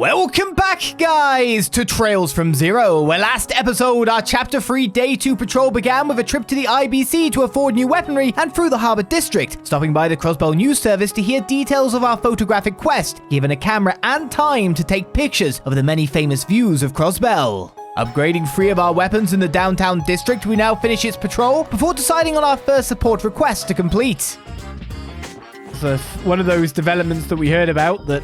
Welcome back, guys, to Trails from Zero, where last episode, our Chapter 3 Day 2 patrol began with a trip to the IBC to afford new weaponry and through the Harbour District, stopping by the Crossbell News Service to hear details of our photographic quest, given a camera and time to take pictures of the many famous views of Crossbell. Upgrading 3 of our weapons in the downtown district, we now finish its patrol before deciding on our first support request to complete. So, one of those developments that we heard about that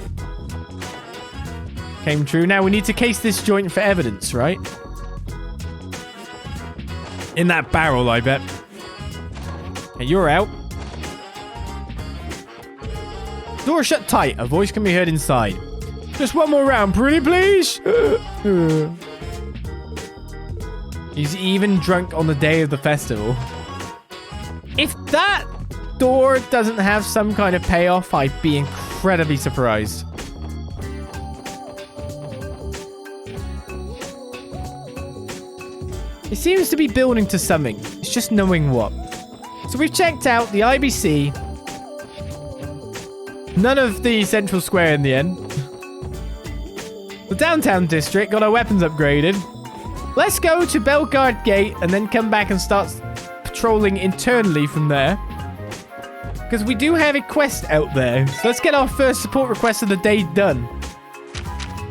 came true. Now we need to case this joint for evidence, right? In that barrel, I bet. Okay, you're out. Door shut tight. A voice can be heard inside. Just one more round, pretty please. He's even drunk on the day of the festival. If that door doesn't have some kind of payoff, I'd be incredibly surprised. It seems to be building to something. It's just knowing what. So we've checked out the IBC. None of the central square in the end. The downtown district got our weapons upgraded. Let's go to Bellguard Gate and then come back and start patrolling internally from there. Because we do have a quest out there. So let's get our first support request of the day done.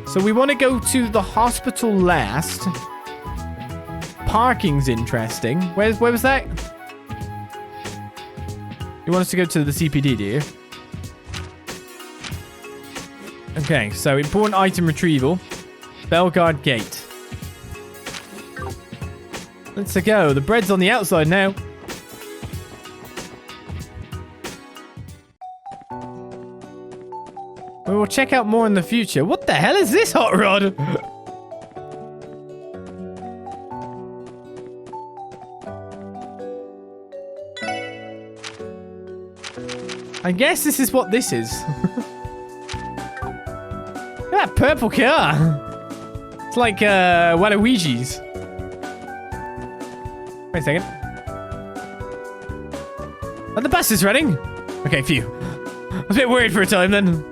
So we want to go to the hospital last. Parking's interesting. Where was that? You want us to go to the CPD, do you? Okay, so important item retrieval. Bellguard Gate. Let's go. The bread's on the outside now. We will check out more in the future. What the hell is this hot rod? I guess this is what this is. Look at that purple car. It's like Waluigi's. Wait a second. Are the buses running? Okay, phew. I was a bit worried for a time then.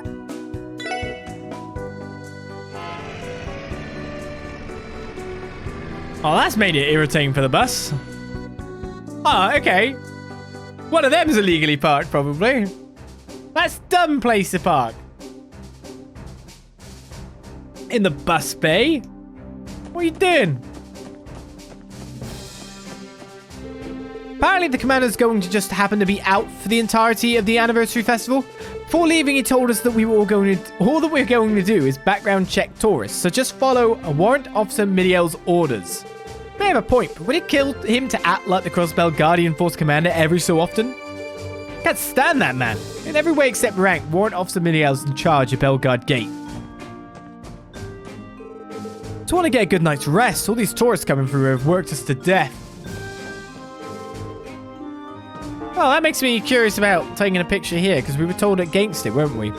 Oh, that's made it irritating for the bus. Oh, okay. One of them's illegally parked, probably. That's a dumb place to park. In the bus bay? What are you doing? Apparently the commander's going to just happen to be out for the entirety of the anniversary festival. Before leaving, he told us that all that we're going to do is background check tourists, so just follow a Warrant Officer Muriel's orders. May have a point, but would it kill him to act like the Crossbell Guardian Force Commander every so often? Can't stand that man. In every way except rank, Warrant Officer Muriel's in charge of Bellguard Gate. Just want to get a good night's rest. All these tourists coming through have worked us to death. Well, that makes me curious about taking a picture here, because we were told against it, weren't we?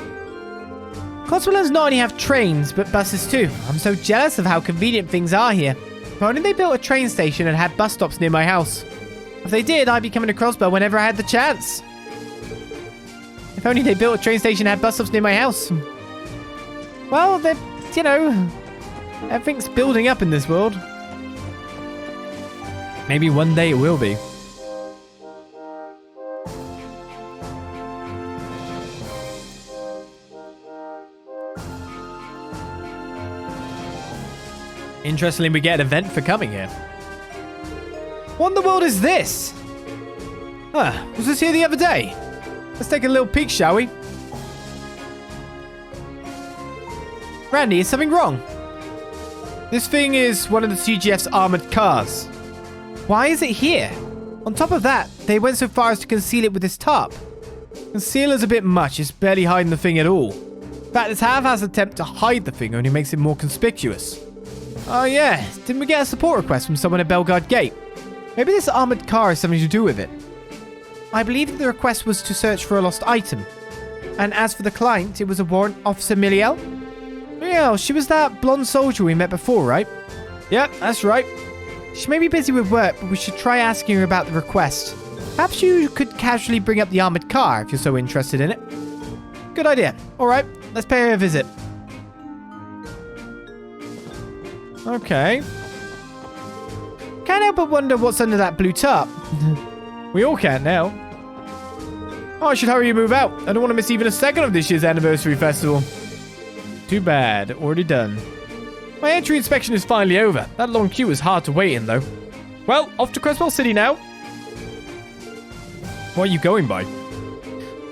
Crossbellers not only have trains, but buses too. I'm so jealous of how convenient things are here. If only they built a train station and had bus stops near my house. If they did, I'd be coming to Crossbell whenever I had the chance. If only they built a train station and had bus stops near my house. Well, you know, everything's building up in this world. Maybe one day it will be. Interestingly, we get an event for coming here. What in the world is this? Huh, was this here the other day? Let's take a little peek, shall we? Randy, is something wrong? This thing is one of the CGF's armored cars. Why is it here? On top of that, they went so far as to conceal it with this tarp. Concealer's a bit much, it's barely hiding the thing at all. In fact, this half-assed attempt to hide the thing only makes it more conspicuous. Oh yeah, didn't we get a support request from someone at Bellguard Gate? Maybe this armored car has something to do with it. I believe the request was to search for a lost item. And as for the client, it was a Warrant Officer Muriel? Muriel, she was that blonde soldier we met before, right? Yep, that's right. She may be busy with work, but we should try asking her about the request. Perhaps you could casually bring up the armored car if you're so interested in it. Good idea. Alright, let's pay her a visit. Okay. Can't help but wonder what's under that blue top. We all can't now. Oh, I should hurry you move out. I don't want to miss even a second of this year's anniversary festival. Too bad. Already done. My entry inspection is finally over. That long queue is hard to wait in, though. Well, off to Crossbell City now. What are you going by?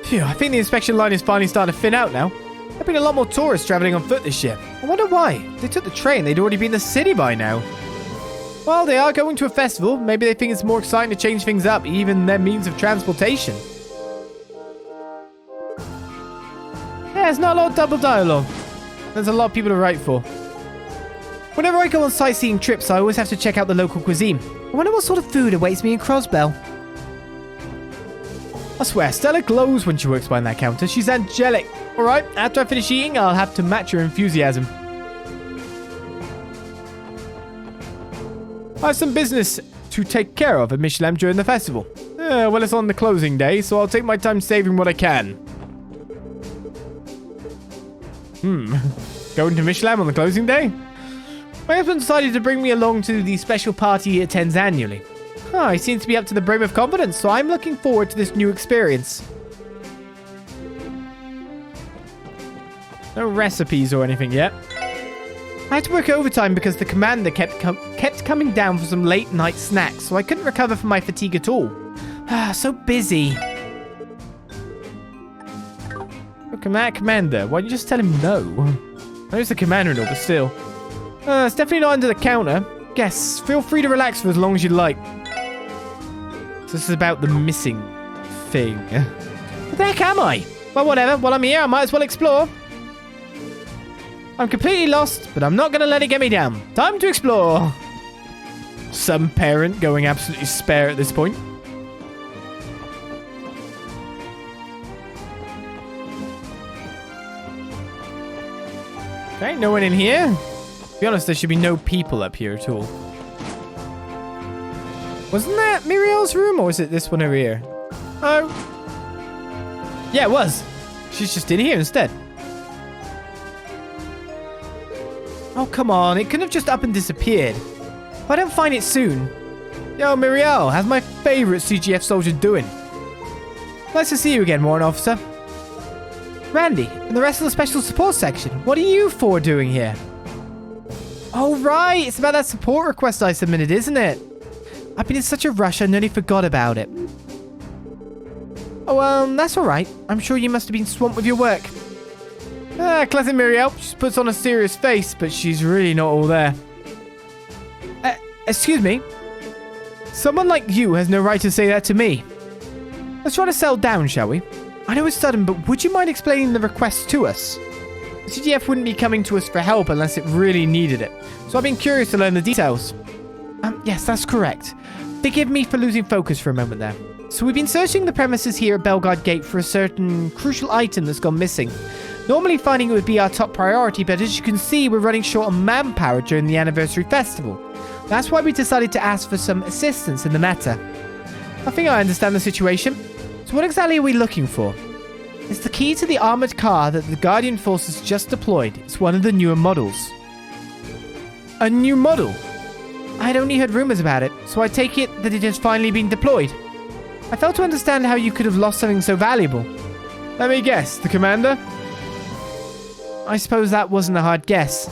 Phew, I think the inspection line is finally starting to thin out now. There have been a lot more tourists traveling on foot this year. I wonder why. If they took the train, they'd already be in the city by now. Well, they are going to a festival. Maybe they think it's more exciting to change things up, even their means of transportation. Yeah, it's not a lot of double dialogue. There's a lot of people to write for. Whenever I go on sightseeing trips, I always have to check out the local cuisine. I wonder what sort of food awaits me in Crossbell. I swear, Stella glows when she works behind that counter. She's angelic. Alright, after I finish eating, I'll have to match her enthusiasm. I have some business to take care of at Michelin during the festival. Well, it's on the closing day, so I'll take my time saving what I can. Going to Michelin on the closing day? My husband decided to bring me along to the special party he attends annually. He seems to be up to the brim of confidence, so I'm looking forward to this new experience. No recipes or anything yet. I had to work overtime because the commander kept coming down for some late night snacks, so I couldn't recover from my fatigue at all. So busy. Oh, Commander, why don't you just tell him no? I know he's the commander and all, but still. It's definitely not under the counter. Guess, feel free to relax for as long as you'd like. So this is about the missing thing. Where the heck am I? Well, whatever. While I'm here, I might as well explore. I'm completely lost, but I'm not going to let it get me down. Time to explore. Some parent going absolutely spare at this point. Okay, no one in here. To be honest, there should be no people up here at all. Wasn't that Muriel's room, or was it this one over here? Oh. Yeah, it was. She's just in here instead. Oh, come on. It couldn't have just up and disappeared. If I don't find it soon. Yo, Muriel, how's my favorite CGF soldier doing? Nice to see you again, Warrant Officer. Randy, and the rest of the special support section. What are you four doing here? Oh, right. It's about that support request I submitted, isn't it? I've been in such a rush, I nearly forgot about it. Oh, that's all right. I'm sure you must have been swamped with your work. Classic Muriel. She puts on a serious face, but she's really not all there. Excuse me? Someone like you has no right to say that to me. Let's try to settle down, shall we? I know it's sudden, but would you mind explaining the request to us? The CGF wouldn't be coming to us for help unless it really needed it, so I've been curious to learn the details. Yes, that's correct. Forgive me for losing focus for a moment there. So we've been searching the premises here at Bellguard Gate for a certain crucial item that's gone missing. Normally finding it would be our top priority, but as you can see, we're running short on manpower during the anniversary festival. That's why we decided to ask for some assistance in the matter. I think I understand the situation. So what exactly are we looking for? It's the key to the armored car that the Guardian forces just deployed. It's one of the newer models. A new model? I had only heard rumors about it, so I take it that it has finally been deployed. I fail to understand how you could have lost something so valuable. Let me guess, the commander? I suppose that wasn't a hard guess.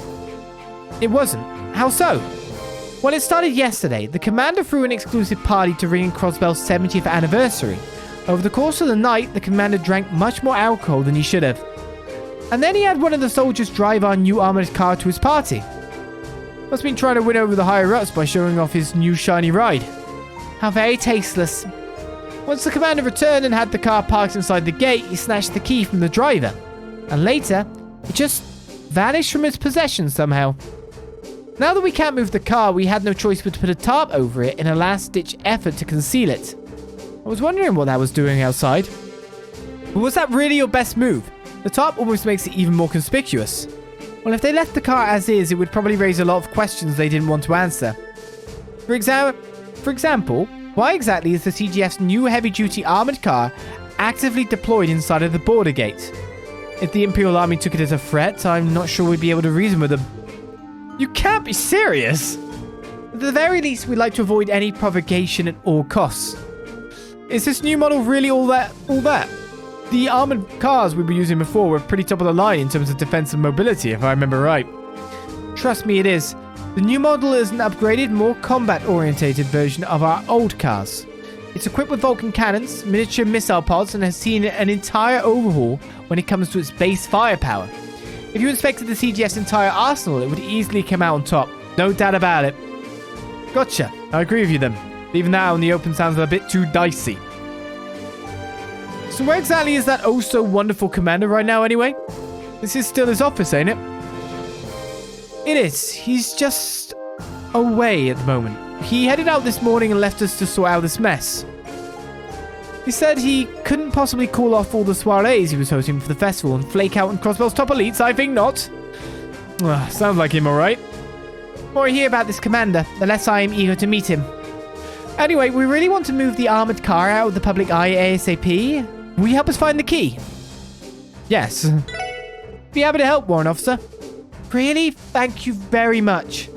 It wasn't. How so? Well, it started yesterday. The commander threw an exclusive party to ring in Crossbell's 70th anniversary. Over the course of the night, the commander drank much more alcohol than he should have. And then he had one of the soldiers drive our new armored car to his party. Must have been trying to win over the higher-ups by showing off his new shiny ride. How very tasteless. Once the commander returned and had the car parked inside the gate, he snatched the key from the driver. And later, it just vanished from his possession somehow. Now that we can't move the car, we had no choice but to put a tarp over it in a last-ditch effort to conceal it. I was wondering what that was doing outside. But was that really your best move? The tarp almost makes it even more conspicuous. Well, if they left the car as is, it would probably raise a lot of questions they didn't want to answer. For example, why exactly is the CGF's new heavy-duty armored car actively deployed inside of the border gate? If the Imperial Army took it as a threat, I'm not sure we'd be able to reason with them. You can't be serious! At the very least, we'd like to avoid any provocation at all costs. Is this new model really all that? The armored cars we were using before were pretty top of the line in terms of defense and mobility, if I remember right. Trust me, it is. The new model is an upgraded, more combat-orientated version of our old cars. It's equipped with Vulcan cannons, miniature missile pods, and has seen an entire overhaul when it comes to its base firepower. If you inspected the CGF's entire arsenal, it would easily come out on top. No doubt about it. Gotcha. I agree with you then. Even that in the open sounds a bit too dicey. So where exactly is that oh-so-wonderful commander right now anyway? This is still his office, ain't it? It is. He's just away at the moment. He headed out this morning and left us to sort out this mess. He said he couldn't possibly call off all the soirees he was hosting for the festival and flake out on Crossbell's top elites. I think not. Sounds like him, alright. The more I hear about this commander, the less I am eager to meet him. Anyway, we really want to move the armored car out of the public eye ASAP. Will you help us find the key? Yes. Be happy to help, Warrant Officer. Really? Thank you very much.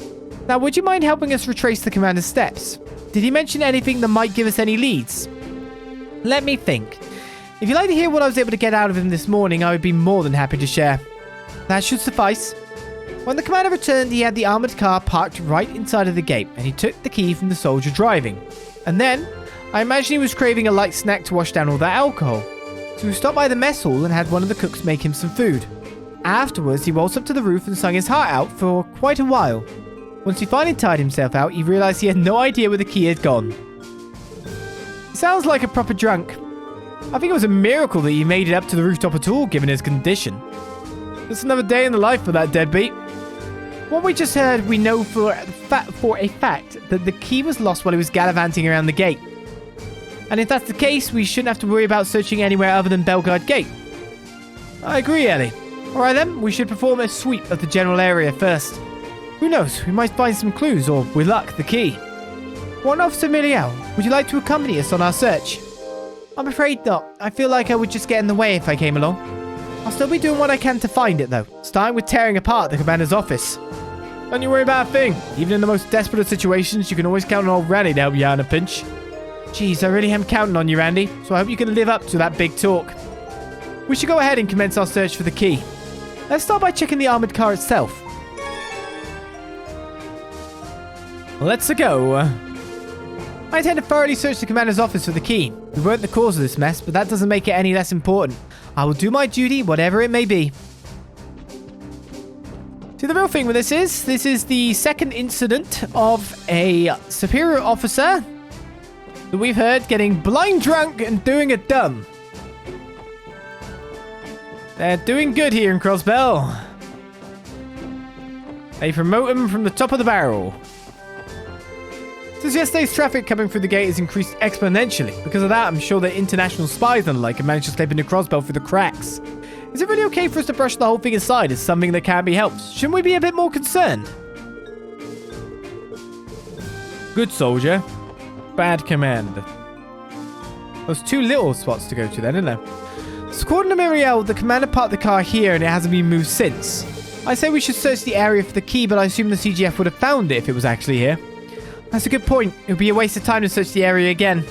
Now, would you mind helping us retrace the commander's steps? Did he mention anything that might give us any leads? Let me think. If you'd like to hear what I was able to get out of him this morning, I would be more than happy to share. That should suffice. When the commander returned, he had the armored car parked right inside of the gate, and he took the key from the soldier driving. And then, I imagine he was craving a light snack to wash down all that alcohol. So he stopped by the mess hall and had one of the cooks make him some food. Afterwards, he waltzed up to the roof and sung his heart out for quite a while. Once he finally tired himself out, he realized he had no idea where the key had gone. He sounds like a proper drunk. I think it was a miracle that he made it up to the rooftop at all, given his condition. It's another day in the life for that deadbeat. What we just heard, we know for a fact that the key was lost while he was gallivanting around the gate. And if that's the case, we shouldn't have to worry about searching anywhere other than Bellguard Gate. I agree, Ellie. Alright then, we should perform a sweep of the general area first. Who knows, we might find some clues, or with luck, the key. Warrant Officer Muriel, would you like to accompany us on our search? I'm afraid not. I feel like I would just get in the way if I came along. I'll still be doing what I can to find it, though, starting with tearing apart the commander's office. Don't you worry about a thing. Even in the most desperate of situations, you can always count on old Randy to help you out in a pinch. Jeez, I really am counting on you, Randy, so I hope you can live up to that big talk. We should go ahead and commence our search for the key. Let's start by checking the armored car itself. Let's go. I intend to thoroughly search the commander's office for the key. We weren't the cause of this mess, but that doesn't make it any less important. I will do my duty, whatever it may be. See, the real thing with this is the second incident of a superior officer that we've heard getting blind drunk and doing a dumb. They're doing good here in Crossbell. They promote him from the top of the barrel. Since yesterday's traffic coming through the gate has increased exponentially. Because of that, I'm sure that international spies and the like have managed to slip into Crossbell through the cracks. Is it really okay for us to brush the whole thing aside as something that can't be helped? Shouldn't we be a bit more concerned? Good soldier. Bad command. There's two little spots to go to then, isn't there? So according to Muriel, the commander parked the car here and it hasn't been moved since. I say we should search the area for the key, but I assume the CGF would have found it if it was actually here. That's a good point. It would be a waste of time to search the area again.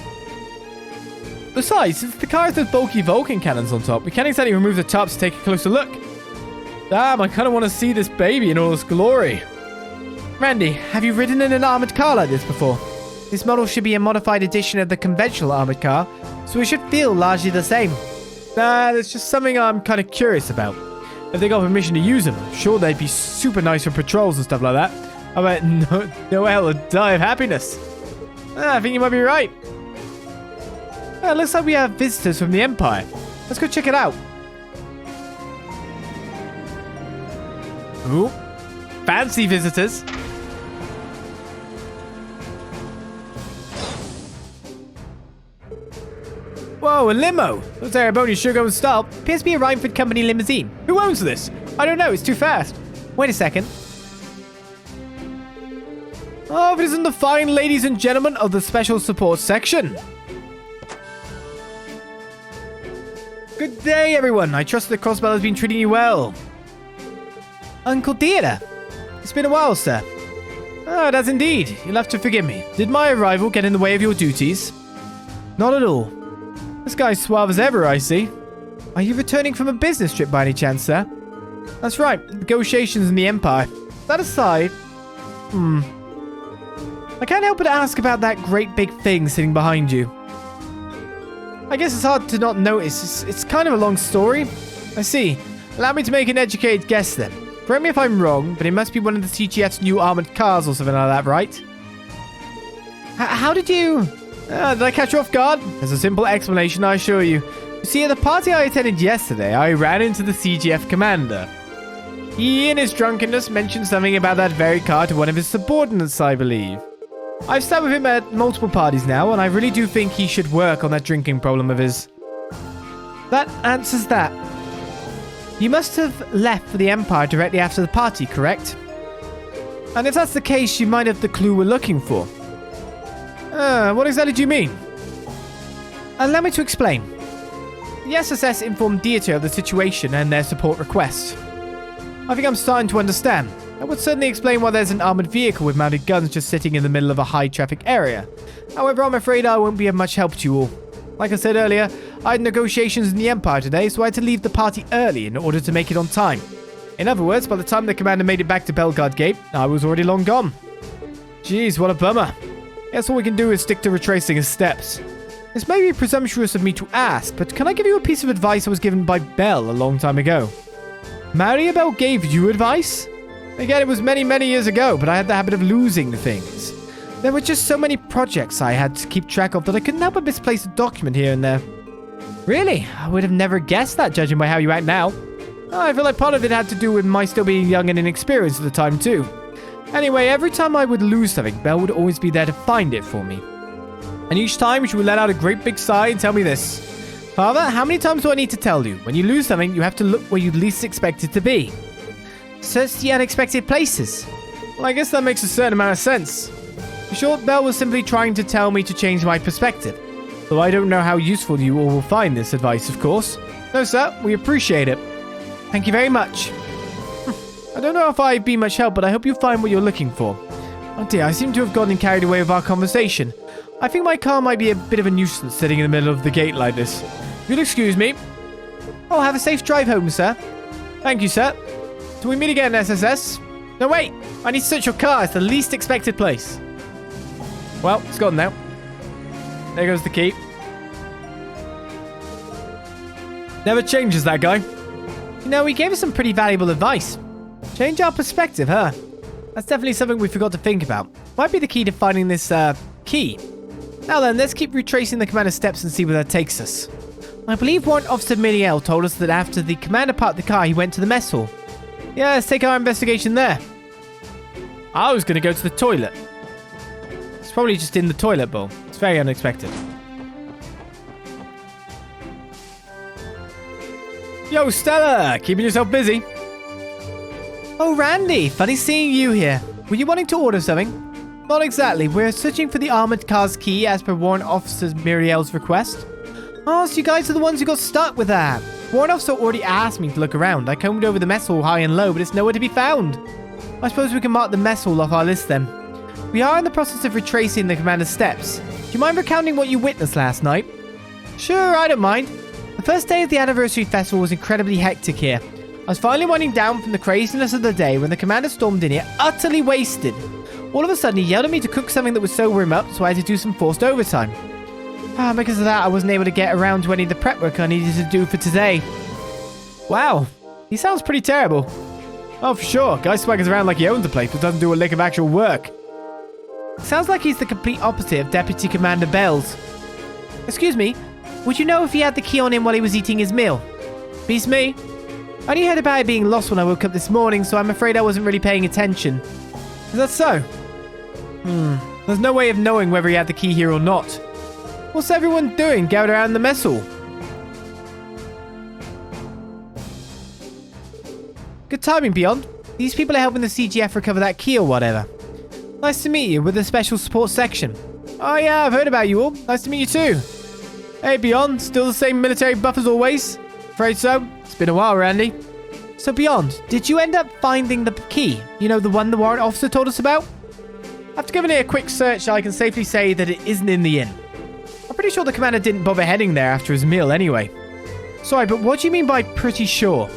Besides, since the car has those bulky Vulcan cannons on top, we can't exactly remove the tops to take a closer look. Damn, I kind of want to see this baby in all its glory. Randy, have you ridden in an armored car like this before? This model should be a modified edition of the conventional armored car, so it should feel largely the same. Nah, there's just something I'm kind of curious about. If they got permission to use them, I'm sure they'd be super nice for patrols and stuff like that. I bet Noelle would die of happiness. I think you might be right. It looks like we have visitors from the Empire. Let's go check it out. Ooh, fancy visitors. Whoa, a limo. Looks like Arboni sure going style. Appears to be a Rhineford Company limousine. Who owns this? I don't know, it's too fast. Wait a second. Oh, if it isn't the fine ladies and gentlemen of the Special Support Section. Good day, everyone. I trust that Crossbell has been treating you well. Uncle Dira. It's been a while, sir. Ah, it has indeed. You'll have to forgive me. Did my arrival get in the way of your duties? Not at all. This guy's suave as ever, I see. Are you returning from a business trip by any chance, sir? That's right. Negotiations in the Empire. That aside... I can't help but ask about that great big thing sitting behind you. I guess it's hard to not notice. It's kind of a long story. I see. Allow me to make an educated guess then. Correct me if I'm wrong, but it must be one of the CGF's new armored cars or something like that, right? How did you... did I catch you off guard? There's a simple explanation, I assure you. You see, at the party I attended yesterday, I ran into the CGF commander. He, in his drunkenness, mentioned something about that very car to one of his subordinates, I believe. I've sat with him at multiple parties now, and I really do think he should work on that drinking problem of his. That answers that. You must have left for the Empire directly after the party, correct? And if that's the case, you might have the clue we're looking for. What exactly do you mean? Allow me to explain. The SSS informed Dieter of the situation and their support request. I think I'm starting to understand. That would certainly explain why there's an armored vehicle with mounted guns just sitting in the middle of a high-traffic area. However, I'm afraid I won't be of much help to you all. Like I said earlier, I had negotiations in the Empire today, so I had to leave the party early in order to make it on time. In other words, by the time the commander made it back to Bellguard Gate, I was already long gone. Jeez, what a bummer. Guess all we can do is stick to retracing his steps. This may be presumptuous of me to ask, but can I give you a piece of advice I was given by Belle a long time ago? Muriel gave you advice? Again, it was many, many years ago, but I had the habit of losing things. There were just so many projects I had to keep track of that I couldn't help but misplace a document here and there. Really? I would have never guessed that, judging by how you act now. I feel like part of it had to do with my still being young and inexperienced at the time, too. Anyway, every time I would lose something, Belle would always be there to find it for me. And each time, she would let out a great big sigh and tell me this. Father, how many times do I need to tell you? When you lose something, you have to look where you least expect it to be. Search the unexpected places. Well, I guess that makes a certain amount of sense. In short, Belle was simply trying to tell me to change my perspective. Though I don't know how useful you all will find this advice, of course. No, sir, we appreciate it. Thank you very much. I don't know if I'd be much help, but I hope you find what you're looking for. Oh dear, I seem to have gotten carried away with our conversation. I think my car might be a bit of a nuisance sitting in the middle of the gate like this. You'll excuse me. Oh, have a safe drive home, sir. Thank you, sir. Till we meet again, SSS. No, wait. I need to search your car. It's the least expected place. Well, it's gone now. There goes the key. Never changes, that guy. You know, he gave us some pretty valuable advice. Change our perspective, huh? That's definitely something we forgot to think about. Might be the key to finding this, key. Now then, let's keep retracing the commander's steps and see where that takes us. I believe Warrant Officer Muriel told us that after the commander parked the car, he went to the mess hall. Yeah, let's take our investigation there. I was going to go to the toilet. It's probably just in the toilet bowl. It's very unexpected. Yo, Stella! Keeping yourself busy? Oh, Randy! Funny seeing you here. Were you wanting to order something? Not exactly. We're searching for the armored car's key as per Warrant Officer Muriel's request. Oh, so you guys are the ones who got stuck with that. Warrant Officer already asked me to look around. I combed over the mess hall high and low, but it's nowhere to be found. I suppose we can mark the mess hall off our list then. We are in the process of retracing the commander's steps. Do you mind recounting what you witnessed last night? Sure, I don't mind. The first day of the anniversary festival was incredibly hectic here. I was finally winding down from the craziness of the day when the commander stormed in here, utterly wasted. All of a sudden, he yelled at me to cook something that would sober him up, so I had to do some forced overtime. Because of that, I wasn't able to get around to any of the prep work I needed to do for today. Wow, he sounds pretty terrible. Oh, for sure. Guy swaggers around like he owns the place, but doesn't do a lick of actual work. Sounds like he's the complete opposite of Deputy Commander Bells. Excuse me, would you know if he had the key on him while he was eating his meal? Beats me. I only heard about it being lost when I woke up this morning, so I'm afraid I wasn't really paying attention. Is that so? There's no way of knowing whether he had the key here or not. What's everyone doing gathered around the mess hall? Good timing, Beyond. These people are helping the CGF recover that key or whatever. Nice to meet you with the special support section. Oh yeah, I've heard about you all. Nice to meet you too. Hey, Beyond. Still the same military buff as always? Afraid so. It's been a while, Randy. So Beyond, did you end up finding the key? You know, the one the warrant officer told us about? After giving it a quick search, I can safely say that it isn't in the inn. I'm pretty sure the commander didn't bother heading there after his meal anyway. Sorry, but what do you mean by pretty sure?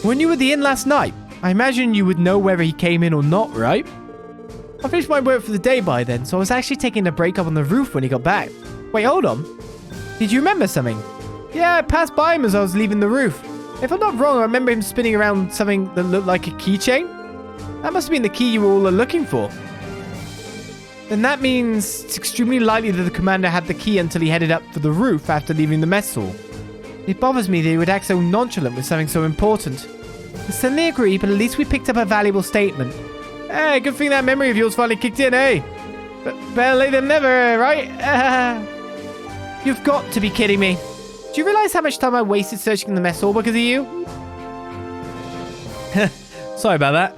When you were at the inn last night, I imagine you would know whether he came in or not, right? I finished my work for the day by then, so I was actually taking a break up on the roof when he got back. Wait, hold on. Did you remember something? Yeah, I passed by him as I was leaving the roof. If I'm not wrong, I remember him spinning around something that looked like a keychain. That must have been the key you all are looking for. Then that means it's extremely likely that the commander had the key until he headed up for the roof after leaving the mess hall. It bothers me that he would act so nonchalant with something so important. I certainly agree, but at least we picked up a valuable statement. Hey, good thing that memory of yours finally kicked in, eh? But better late than never, right? You've got to be kidding me. Do you realize how much time I wasted searching the mess hall because of you? Sorry about that.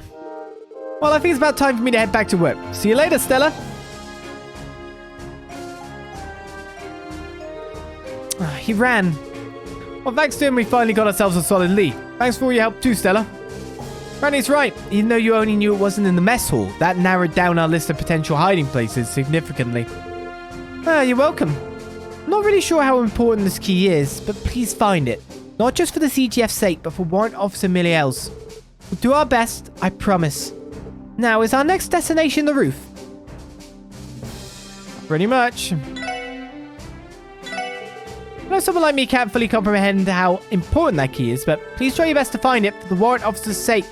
Well, I think it's about time for me to head back to work. See you later, Stella. He ran. Well, thanks to him, we finally got ourselves a solid lead. Thanks for all your help too, Stella. Randy's right. Even though you only knew it wasn't in the mess hall, that narrowed down our list of potential hiding places significantly. You're welcome. I'm not really sure how important this key is, but please find it. Not just for the CGF's sake, but for Warrant Officer Muriel's. We'll do our best, I promise. Now, is our next destination the roof? Pretty much. I know someone like me can't fully comprehend how important that key is, but please try your best to find it for the Warrant Officer's sake.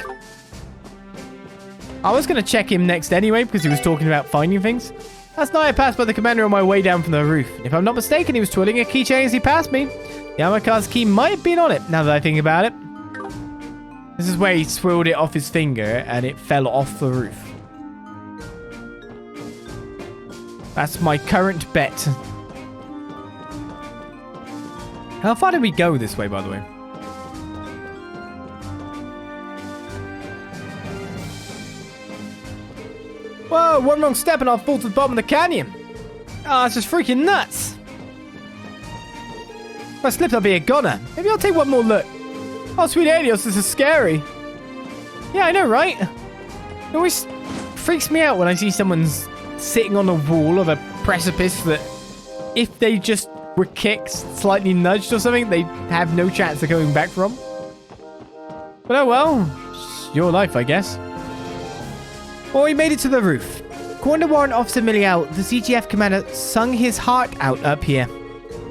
I was going to check him next anyway, because he was talking about finding things. Last night I passed by the commander on my way down from the roof, and if I'm not mistaken, he was twirling a keychain as he passed me. The armor car's key might have been on it, now that I think about it. This is where he swirled it off his finger, and it fell off the roof. That's my current bet. How far did we go this way, by the way? Whoa, one wrong step and I'll fall to the bottom of the canyon. Oh, it's just freaking nuts. If I slipped, I'll be a goner. Maybe I'll take one more look. Oh, sweet alios, this is scary. Yeah, I know, right? It always freaks me out when I see someone's sitting on a wall of a precipice that if they just were kicked, slightly nudged or something, they have no chance of going back from. But oh well, it's your life, I guess. Well, we made it to the roof. According to Warrant Officer Muriel, the CGF commander sung his heart out up here.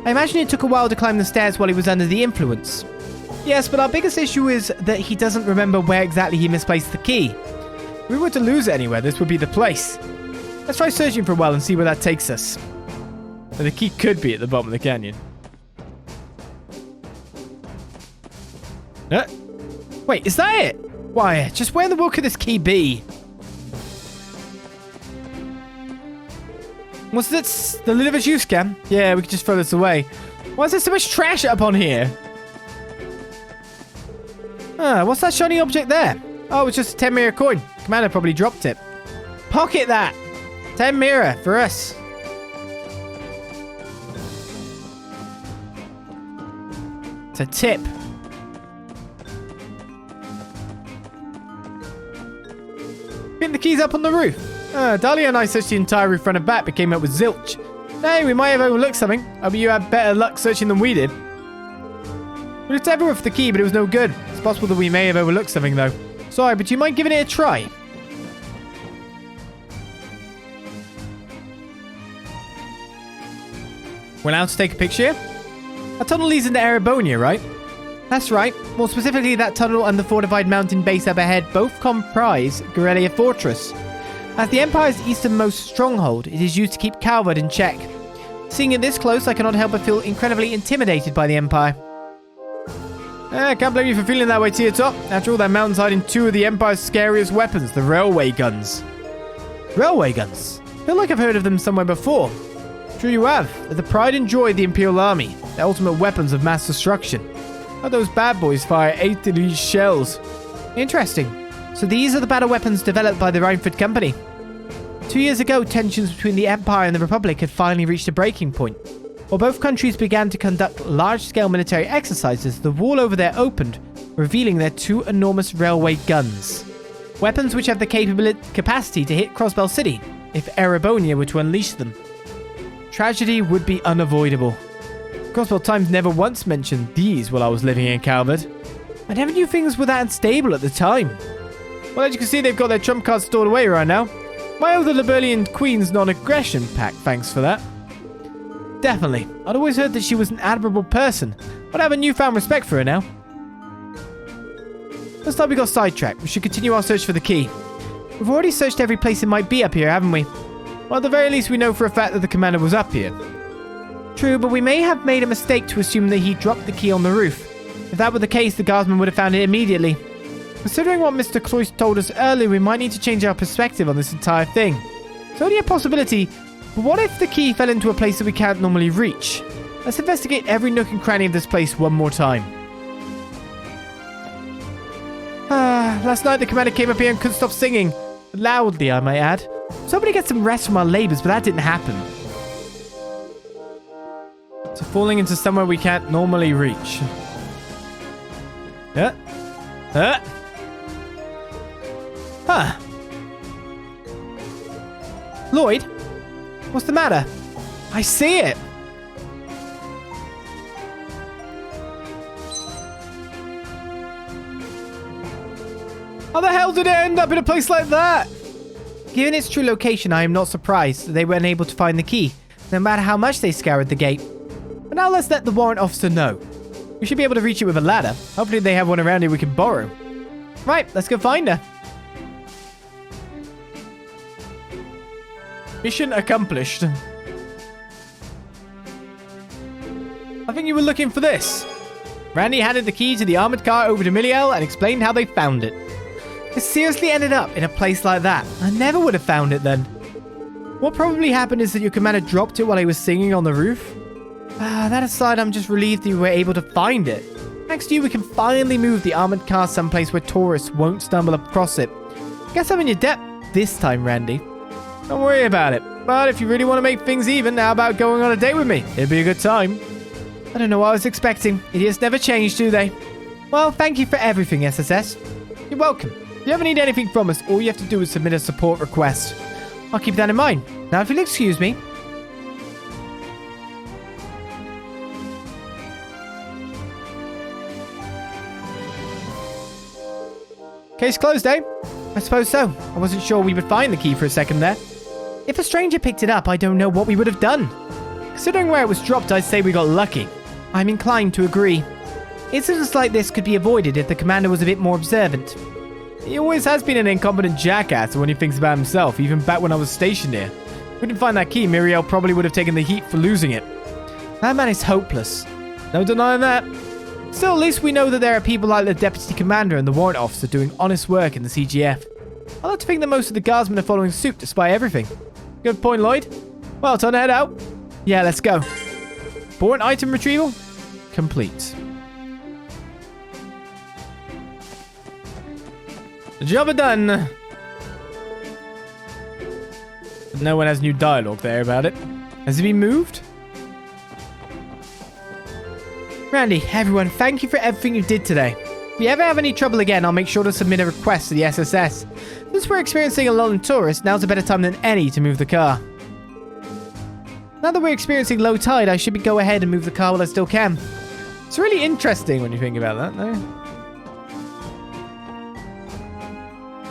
I imagine it took a while to climb the stairs while he was under the influence. Yes, but our biggest issue is that he doesn't remember where exactly he misplaced the key. If we were to lose it anywhere, this would be the place. Let's try searching for a while and see where that takes us. So the key could be at the bottom of the canyon. Wait, is that it? Why, just where in the world could this key be? What's this? The lid of a juice can? Yeah, we could just throw this away. Why is there so much trash up on here? What's that shiny object there? Oh, it's just a 10 mirror coin. Commander probably dropped it. Pocket that! 10 mirror for us. It's a tip. Pick the keys up on the roof. Dahlia and I searched the entire roof front and back, but came up with zilch. Hey, we might have overlooked something. I bet you had better luck searching than we did. We looked everywhere for the key, but it was no good. It's possible that we may have overlooked something, though. Sorry, but do you mind giving it a try? We're allowed to take a picture? That tunnel leads into Erebonia, right? That's right. More specifically, that tunnel and the fortified mountain base up ahead both comprise Guerrilla Fortress. As the Empire's easternmost stronghold, it is used to keep Calvard in check. Seeing it this close, I cannot help but feel incredibly intimidated by the Empire. I can't blame you for feeling that way, Tier Top. After all, that mountain's hiding two of the Empire's scariest weapons, the railway guns. Railway guns? I feel like I've heard of them somewhere before. True you have. They're the pride and joy of the Imperial Army, the ultimate weapons of mass destruction. How those bad boys fire 8 of these shells. Interesting. So these are the battle weapons developed by the Rhineford Company. 2 years ago, tensions between the Empire and the Republic had finally reached a breaking point. While both countries began to conduct large-scale military exercises, the wall over there opened, revealing their two enormous railway guns. Weapons which have the capacity to hit Crossbell City if Erebonia were to unleash them. Tragedy would be unavoidable. Crossbell Times never once mentioned these while I was living in Calvert. I never knew things were that unstable at the time. Well, as you can see, they've got their trump cards stored away right now. I owe the Liberlian Queen's non-aggression pact, thanks for that. Definitely. I'd always heard that she was an admirable person, but I have a newfound respect for her now. Looks like we got sidetracked. We should continue our search for the key. We've already searched every place it might be up here, haven't we? Well, at the very least, we know for a fact that the commander was up here. True, but we may have made a mistake to assume that he dropped the key on the roof. If that were the case, the guardsman would have found it immediately. Considering what Mr. Cloyce told us earlier, we might need to change our perspective on this entire thing. It's only a possibility, but what if the key fell into a place that we can't normally reach? Let's investigate every nook and cranny of this place one more time. Last night the commander came up here and couldn't stop singing. Loudly, I might add. Somebody get some rest from our labors, but that didn't happen. So falling into somewhere we can't normally reach. Huh. Lloyd? What's the matter? I see it. How the hell did it end up in a place like that? Given its true location, I am not surprised that they were unable to find the key, no matter how much they scoured the gate. But now let's let the warrant officer know. We should be able to reach it with a ladder. Hopefully they have one around here we can borrow. Right, let's go find her. Mission accomplished. I think you were looking for this. Randy handed the key to the armored car over to Muriel and explained how they found it. It seriously ended up in a place like that. I never would have found it then. What probably happened is that your commander dropped it while he was singing on the roof. That aside, I'm just relieved that you were able to find it. Thanks to you, we can finally move the armored car someplace where tourists won't stumble across it. Guess I'm in your debt this time, Randy. Don't worry about it. But if you really want to make things even, how about going on a date with me? It'd be a good time. I don't know what I was expecting. Idiots never change, do they? Well, thank you for everything, SSS. You're welcome. If you ever need anything from us, all you have to do is submit a support request. I'll keep that in mind. Now, if you'll excuse me. Case closed, eh? I suppose so. I wasn't sure we would find the key for a second there. If a stranger picked it up, I don't know what we would have done. Considering where it was dropped, I'd say we got lucky. I'm inclined to agree. Incidents like this could be avoided if the commander was a bit more observant. He always has been an incompetent jackass when he thinks about himself, even back when I was stationed here. If we didn't find that key, Muriel probably would have taken the heat for losing it. That man is hopeless. No denying that. Still, at least we know that there are people like the Deputy Commander and the Warrant Officer doing honest work in the CGF. I like to think that most of the guardsmen are following suit despite everything. Good point, Lloyd. Well, time to head out. Yeah, let's go. Warrant item retrieval complete. Job done. No one has new dialogue there about it. Has it been moved? Randy, everyone, thank you for everything you did today. If you ever have any trouble again, I'll make sure to submit a request to the SSS. Since we're experiencing a lull in tourists, now's a better time than any to move the car. Now that we're experiencing low tide, I should go ahead and move the car while I still can. It's really interesting when you think about that, though.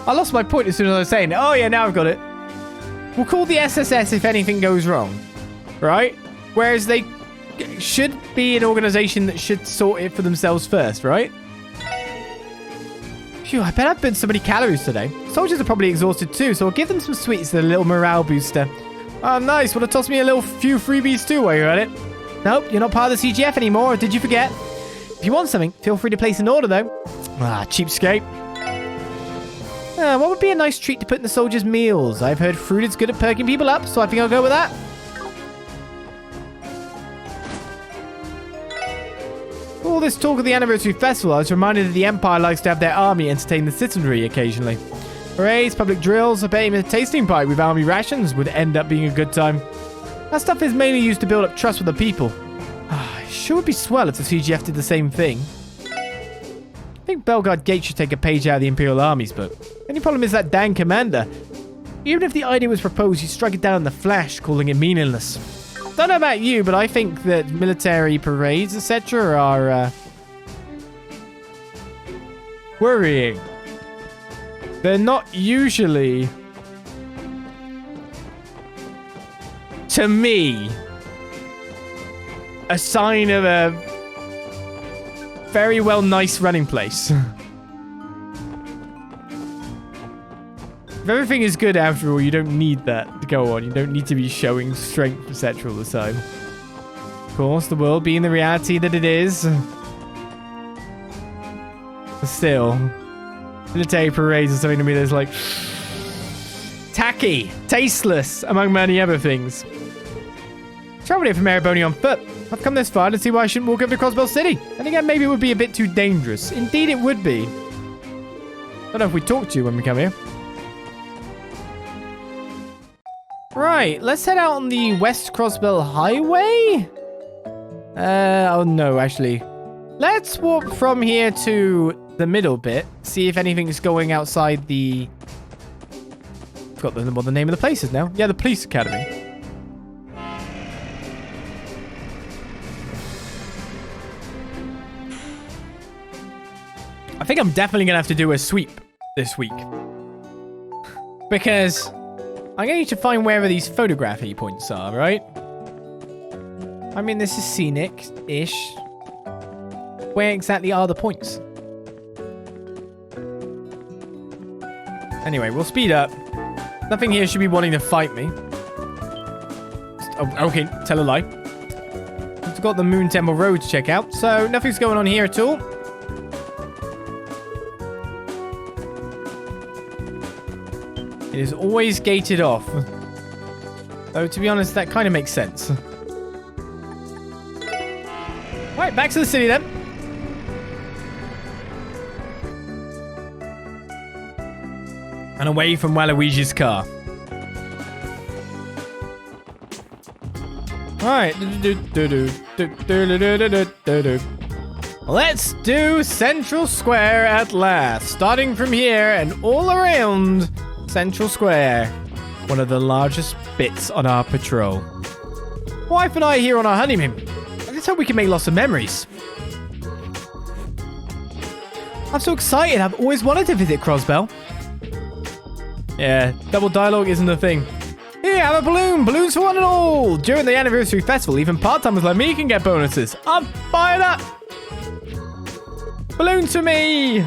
I lost my point as soon as I was saying it. Oh yeah, now I've got it. We'll call the SSS if anything goes wrong. Right? Whereas they should be an organization that should sort it for themselves first, right? Phew, I bet I've burned so many calories today. Soldiers are probably exhausted too, so I'll give them some sweets as a little morale booster. Oh, nice. Want to toss me a few freebies too while you're at it? Nope, you're not part of the CGF anymore, or did you forget? If you want something, feel free to place an order though. Ah, cheapskate. What would be a nice treat to put in the soldiers' meals? I've heard fruit is good at perking people up, so I think I'll go with that. All this talk of the anniversary festival, I was reminded that the Empire likes to have their army entertain the citizenry occasionally. Parades, public drills, I bet even a tasting party with army rations would end up being a good time. That stuff is mainly used to build up trust with the people. It sure would be swell if the CGF did the same thing. I think Bellguard Gate should take a page out of the Imperial Army's book. The only problem is that dang commander. Even if the idea was proposed, he struck it down in the flash, calling it meaningless. Don't know about you, but I think that military parades, etc. are, worrying. They're not usually, to me, a sign of a very nice running place. If everything is good after all, you don't need that to go on. You don't need to be showing strength, etc. all the time. Of course, the world being the reality that it is. But still, military parades are something to me that's like tacky, tasteless, among many other things. Traveling from Mariboni on foot. I've come this far to see why I shouldn't walk over to Crossbell City. And again, maybe it would be a bit too dangerous. Indeed, it would be. Don't know if we talk to you when we come here. Right, let's head out on the West Crossbell Highway. Oh no, actually. Let's walk from here to the middle bit. See if anything's going outside the... I forgot what the name of the place is now. Yeah, the Police Academy. I think I'm definitely going to have to do a sweep this week. Because I'm going to need to find wherever these photography points are, right? I mean, this is scenic-ish. Where exactly are the points? Anyway, we'll speed up. Nothing here should be wanting to fight me. Oh, okay, tell a lie. We've got the Moon Temple Road to check out, so nothing's going on here at all. It is always gated off. Though, to be honest, that kind of makes sense. Alright, back to the city then. And away from Waluigi's car. Alright. Let's do Central Square at last. Starting from here and all around Central Square. One of the largest bits on our patrol. Wife and I are here on our honeymoon. I just hope we can make lots of memories. I'm so excited. I've always wanted to visit Crossbell. Yeah, double dialogue isn't a thing. Here, have a balloon. Balloons for one and all. During the anniversary festival, even part-timers like me can get bonuses. I'm fired up. Balloons for me.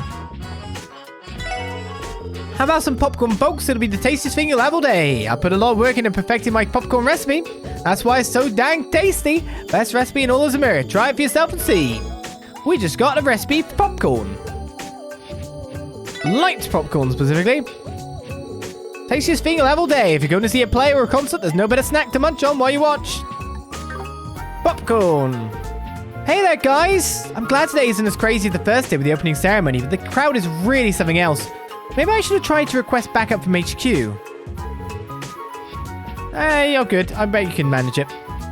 How about some popcorn, folks? It'll be the tastiest thing you'll have all day. I put a lot of work into perfecting my popcorn recipe. That's why it's so dang tasty. Best recipe in all of America. Try it for yourself and see. We just got a recipe for popcorn. Light popcorn, specifically. Tastiest thing you'll have all day. If you're going to see a play or a concert, there's no better snack to munch on while you watch. Popcorn. Hey there, guys. I'm glad today isn't as crazy as the first day with the opening ceremony, but the crowd is really something else. Maybe I should have tried to request backup from HQ. Hey, you're good. I bet you can manage it.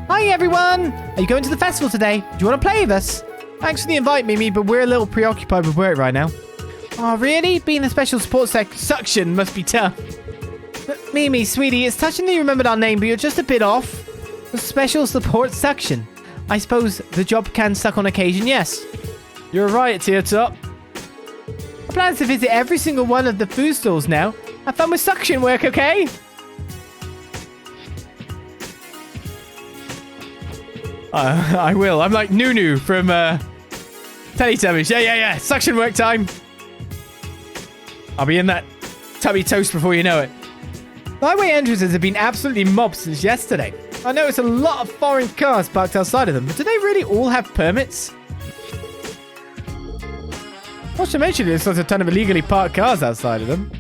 Hi, everyone. Are you going to the festival today? Do you want to play with us? Thanks for the invite, Mimi, but we're a little preoccupied with work right now. Oh, really? Being a special sports suction must be tough. But Mimi, sweetie, it's touching that you remembered our name, but you're just a bit off. The special support suction. I suppose the job can suck on occasion, yes. You're right, Tear Top. I plan to visit every single one of the food stalls now. Have fun with suction work, okay? I will. I'm like Nunu from Teletubbies. Yeah. Suction work time. I'll be in that tubby toast before you know it. The highway entrances have been absolutely mobbed since yesterday. I noticed a lot of foreign cars parked outside of them, but do they really all have permits? Not to mention there's a ton of illegally parked cars outside of them.